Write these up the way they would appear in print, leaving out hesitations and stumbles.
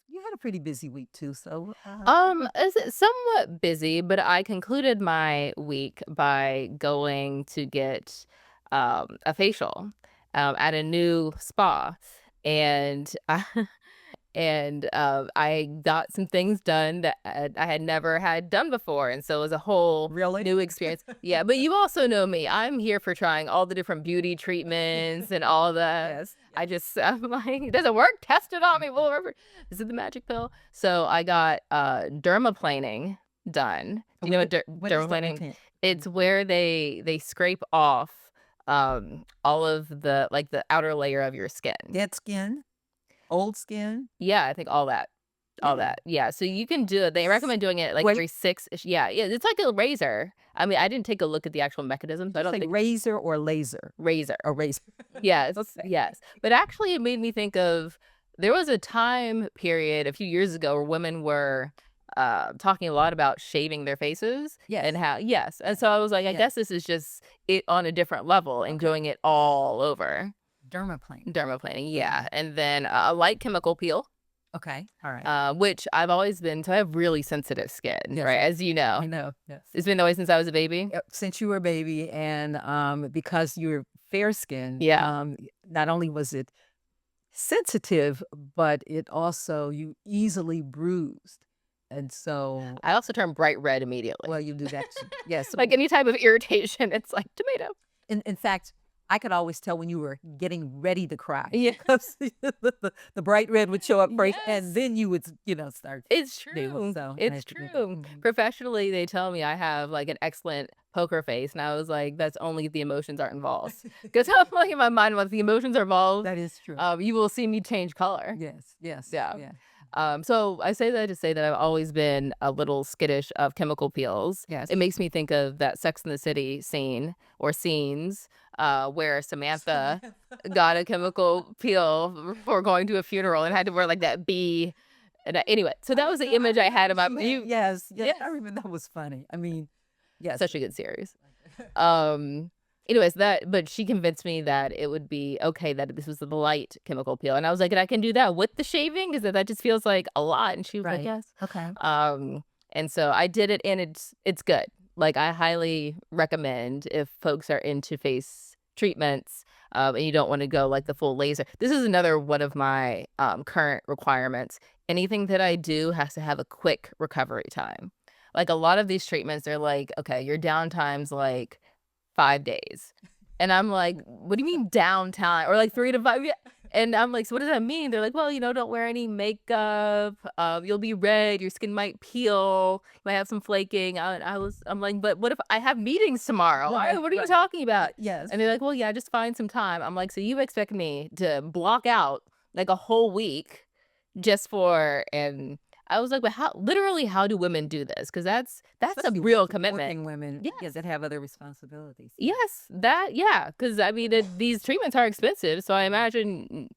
You had a pretty busy week too, so It's somewhat busy, but I concluded my week by going to get a facial at a new spa, and I got some things done that I had never had done before, and so it was a whole really? new experience. Yeah, but you also know me. I'm here for trying all the different beauty treatments and all that. Yes, I yes. just I'm like, "It doesn't work? Test it on me. Whatever. Is it the magic pill?" So I got dermaplaning done. Do you know What is the dermaplaning? maintain? It's where they scrape off all of the like the outer layer of your skin. Dead skin, old skin. Yeah, I think all that. All Really? that. Yeah, so you can do it. They recommend doing it, like, Wait, every 6 ish yeah, yeah, it's like a razor. I mean, I didn't take a look at the actual mechanism, did but I you don't say think razor or laser? razor. A razor. Yes, Okay. yes. But actually, it made me think of there was a time period a few years ago where women were, talking a lot about shaving their faces and Yes, how yes, and yes, so I was like, I yes. guess this is just it on a different level and Okay. doing it all over. Dermaplane. Dermaplaning, yeah, Okay. and then a light chemical peel. Okay. All right. Which I've always been so I have really sensitive skin, Yes, right, as you know. I know. Yes. It's been that way since I was a baby. Yep, since you were a baby and because you're fair skinned, Yeah. not only was it sensitive, but it also you easily bruised. And so, I also turn bright red immediately. well, you do that too. Yes. Like, any type of irritation, it's like, "Tomato." In fact, I could always tell when you were getting ready to cry Yeah. because the bright red would show up first, and Yes. then you would, start It's doing true. so. It's true. Mhm. Professionally, they tell me I have, like, an excellent poker face, and I was like, "That's only if the emotions aren't involved." 'Cause I'm like, in my mind, once the emotions are involved, That is true. you will see me change color. Yes, yes, Yeah. yeah, So I say that to say that I've always been a little skittish of chemical peels. It yes. makes me think of that Sex in the City scene or scenes where Samantha Samantha. got a chemical peel for going to a funeral and had to wear like that bee. And anyway, so that was the I image I had remember of my she had you. yes, yes, Yes, I remember that was funny. I mean, yes. such a good series. Um, Anyways, that but she convinced me that it would be okay that this was the light chemical peel, and I was like, "And I can do that with the shaving? 'Cause that just feels like a lot." And she was like, Right. "Yes." Okay. And so I did it, and it's good. Like, I highly recommend if folks are into face treatments, and you don't wanna go, like, the full laser. This is another one of my, current requirements. Anything that I do has to have a quick recovery time. Like, a lot of these treatments, they're like, "Okay, your downtime's, like, 5 days." And I'm like, "What do you mean downtime?" Or like 3 to 5 yeah. And I'm like, "So what does that mean?" They're like, "Well, don't wear any makeup, you'll be red, your skin might peel, you might have some flaking." I'm like, "But what if I have meetings tomorrow? Right, What are you right. talking about?" Yes. And they're like, "Well, yeah, just find some time." I'm like, "So you expect me to block out like a whole week just for" and I was like, "But how do women do this? Because that's a Especially real working commitment." women, yes, Yes. that have other responsibilities. Yes. Yes, that yeah, because I mean, these treatments are expensive, so I imagine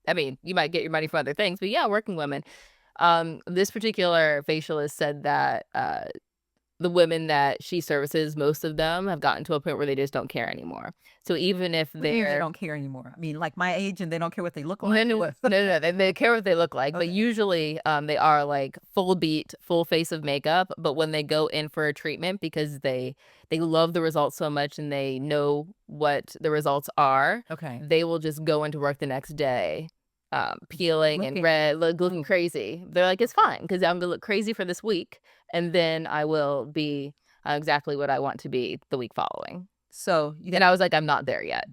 I mean, you might get your money from other things, but yeah, working women. This particular facialist said that, the women that she services, most of them have gotten to a point where they just don't care anymore. So even if What do you mean they they're don't care anymore? I mean, like my age and they don't care what they look no, like? no, What? no, no, they care what they look like, but Okay. usually, they are, like, full beat, full face of makeup, but when they go in for a treatment because they love the results so much and they know what the results are, Okay. they will just go into work the next day, peeling and Looking red, looking oh, crazy. They're like, "It's okay. fine because 'cause I'm gonna look crazy for this week, and then I will be, exactly what I want to be the week following." So you got And I was like, "I'm not there yet."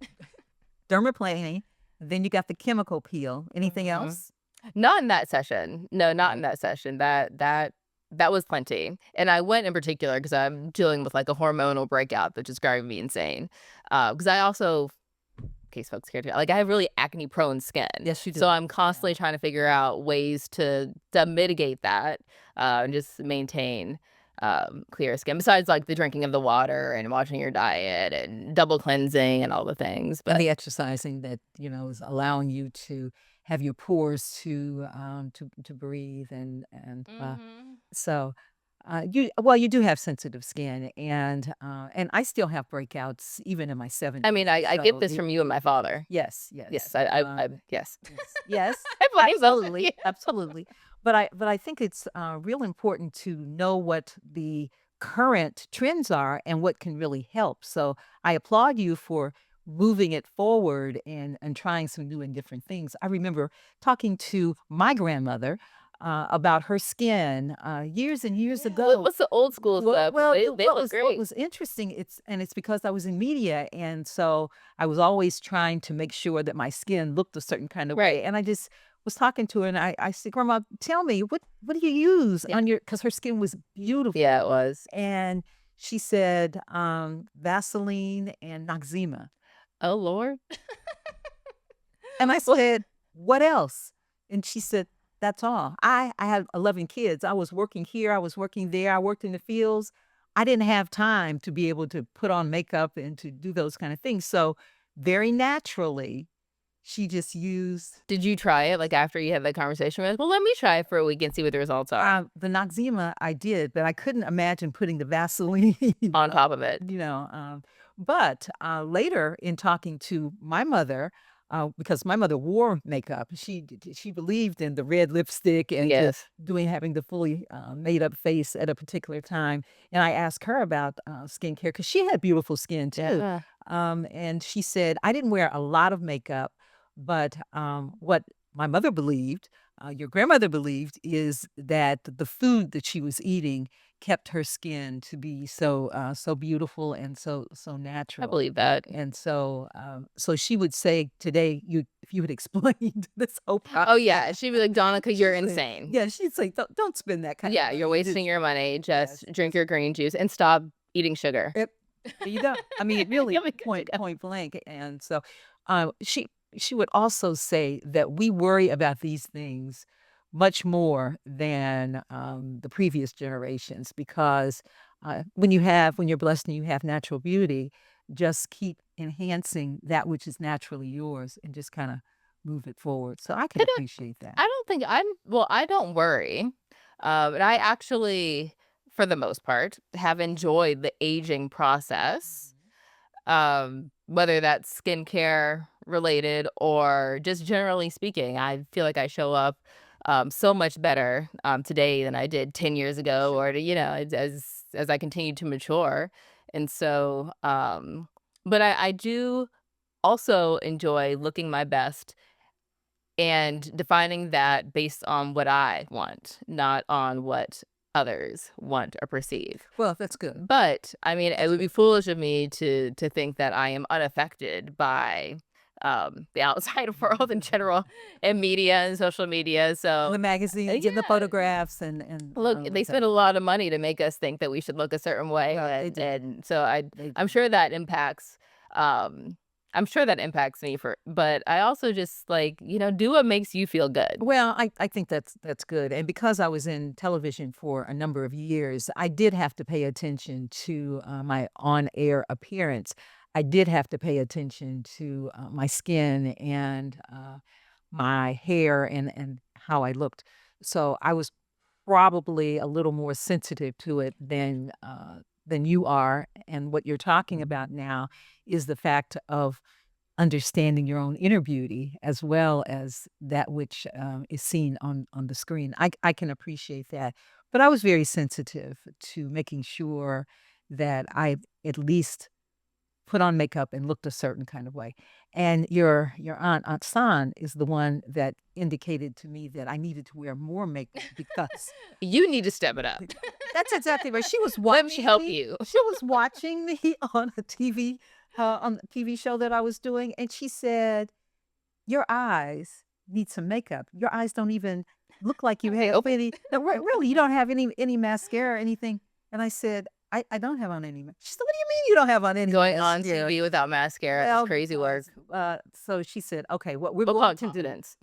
dermaplaning, then you got the chemical peel. Anything Mhm. else? Not in that session. No, not in Okay. that session. That was plenty. And I went in particular because 'cause I'm dealing with, like, a hormonal breakout that's just driving me insane. Because I also in case folks care to like, I have really acne-prone skin. Yes, you do. So I'm Yeah. constantly trying to figure out ways to mitigate that, and just maintain, clear skin, besides, like, the drinking of the water and watching your diet and double cleansing and all the things, And but the exercising that, is allowing you to have your pores to breathe and mhm. so. You do have sensitive skin, and I still have breakouts even in my I mean, 70s. I get So this from you and my father. yes, Yes, yes, I yes. yes, yes, I blame both of you. absolutely, absolutely. But I think it's real important to know what the current trends are and what can really help. So I applaud you for moving it forward and trying some new and different things. I remember talking to my grandmother about her skin years and years Yeah, ago. what's the old school stuff? They look What great. was interesting, it's because I was in media, and so I was always trying to make sure that my skin looked a certain kind of way, Right. and I just was talking to her, and I said, "Grandma, tell me, what do you use Yeah. on your?" Because her skin was Yeah, beautiful, it was. and she said, "Vaseline and Noxzema." Oh, Lord. And I Well, said, "What else?" And she said, "That's all." I had 11 kids. I was working here, I was working there, I worked in the fields. I didn't have time to be able to put on makeup and to do those kind of things. So, very naturally, she just used did you try it, like, after you had that conversation? You're like, "Well, let me try it for a week and see what the results are." the Noxzema I did, but I couldn't imagine putting the Vaseline, On top of it. you know, but, later in talking to my mother, because my mother wore makeup, she believed in the red lipstick and just Yes. having the fully, made up face at a particular time, and I asked her about, skincare because she had beautiful skin too, Yeah. and she said, "I didn't wear a lot of makeup, but, what my mother believed, your grandmother believed, is that the food that she was eating kept her skin to be so beautiful and so I natural." believe that. And so she would say today, if you had explained this whole Oh, process, yeah, she'd be like, "Donica, you're she'd say insane. yeah, she'd say, "Don't spend that kind of Yeah, you're money, wasting just" your money. Just yes, drink just your green juice and stop eating sugar." yep, there you go. I mean, really, You'll be good to go. point blank, and so, she would also say that we worry about these things much more than, the previous generations because, when you're blessed and you have natural beauty, just keep enhancing that which is naturally yours and just kinda move it forward, so I can I don't appreciate that. I don't think I'm well, I don't worry. But I actually, for the most part, have enjoyed the aging process. Mhm. Whether that's skincare related or just generally speaking, I feel like I show up so much better today than I did 10 years ago, or Sure. as I continue to mature. And so, but I do also enjoy looking my best and defining that based on what I want, not on what others want or perceive. Well, that's good. But, I mean, it That's would be good. foolish of me to think that I am unaffected by, the outside world in general and media and social media, And so, the magazines and the yeah, photographs and look, all of they that. spend a lot of money to make us think that we should look a certain way, Well, they do. and so They I'm do. sure that impacts, um I'm sure that impacts me but I also just, like, do what makes you feel good. Well, I think that's good, and because I was in television for a number of years, I did have to pay attention to, my on-air appearance. I did have to pay attention to, my skin and, my hair and how I looked. So, I was probably a little more sensitive to it than you are, and what you're talking about now is the fact of understanding your own inner beauty as well as that which, is seen on the screen. I can appreciate that, but I was very sensitive to making sure that I at least put on makeup and looked a certain kind of way, and your Aunt San is the one that indicated to me that I needed to wear more makeup because You need to step it up. that's exactly right. She was Let me watching help me. you. She was watching me on the TV show that I was doing, and she said, "Your eyes need some makeup. Your eyes don't even look like you have Nope. any no, really, you don't have any mascara or anything." And I said, "I don't have on any ma." She said, "What do you mean you don't have on any Going on mascara?" TV without mascara is Well, crazy work. because, so she said, "Okay, what we're We'll going call it to do." confidence.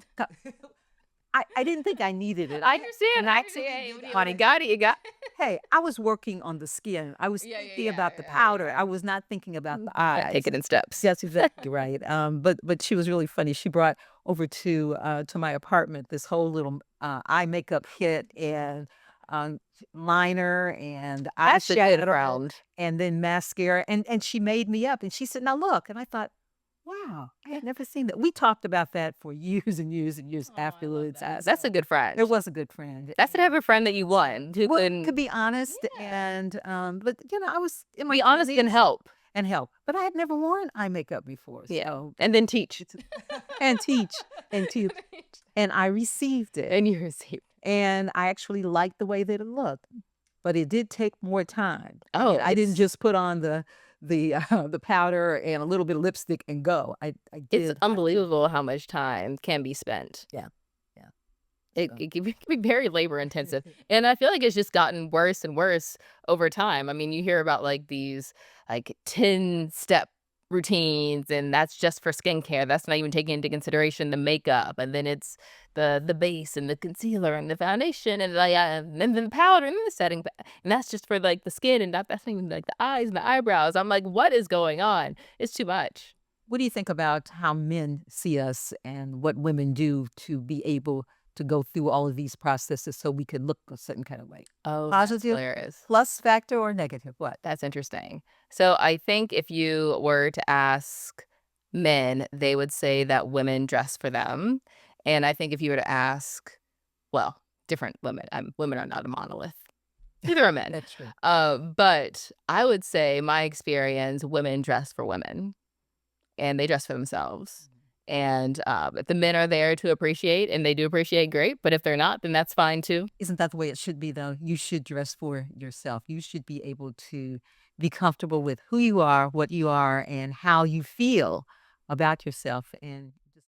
I didn't think I needed it. I understand, I I understand. actually Hey, did honey, got it, you got Hey, I was working on the skin. I was Yeah, yeah, thinking yeah, about the yeah, powder. yeah. I was not thinking about the Take eyes. it in steps. That's exactly right. But she was really funny. She brought over to my apartment this whole little eye makeup kit and liner and That's a good eyeshadow friend. and then mascara, and she made me up, and she said, "Now look," and I thought, "Wow, I had never seen that." We talked about that for years and years and years Oh, I love afterwards, and that. That's a so good friend. it was a good friend, That's the type and of friend that you want, who well, can to be honest, yeah, and, but, I was in my be honest and 20s help. and help, but I had never worn eye makeup before, Yeah, so and then teach. it's and teach, and teach, and I received it, And you receive. and I actually liked the way that it looked, but it did take more time. Oh, I didn't it's just put on the powder and a little bit of lipstick and go. I it's did have to. unbelievable how much time can be spent. Yeah, yeah, It so. it can be very labor intensive, and I feel like it's just gotten worse and worse over time. I mean, you hear about, like, these, like, 10-step routines, and that's just for skincare. That's not even taking into consideration the makeup, and then it's the base, and the concealer, and the foundation, and then the powder, and then the setting pa and that's just for, like, the skin, and that's not even, like, the eyes and the eyebrows. I'm like, "What is going on?" It's too much. What do you think about how men see us and what women do to be able to go through all of these processes so we could look a certain kind of way? Oh, that's Positive hilarious. plus factor or negative? What? That's interesting. So I think if you were to ask men, they would say that women dress for them. And I think if you were to ask, well, different women, women are not a monolith. Neither are men. That's true. But I would say my experience, women dress for women and they dress for themselves. And if the men are there to appreciate and they do appreciate, great. But if they're not, then that's fine too. Isn't that the way it should be, though? You should dress for yourself. You should be able to be comfortable with who you are, what you are, and how you feel about yourself. And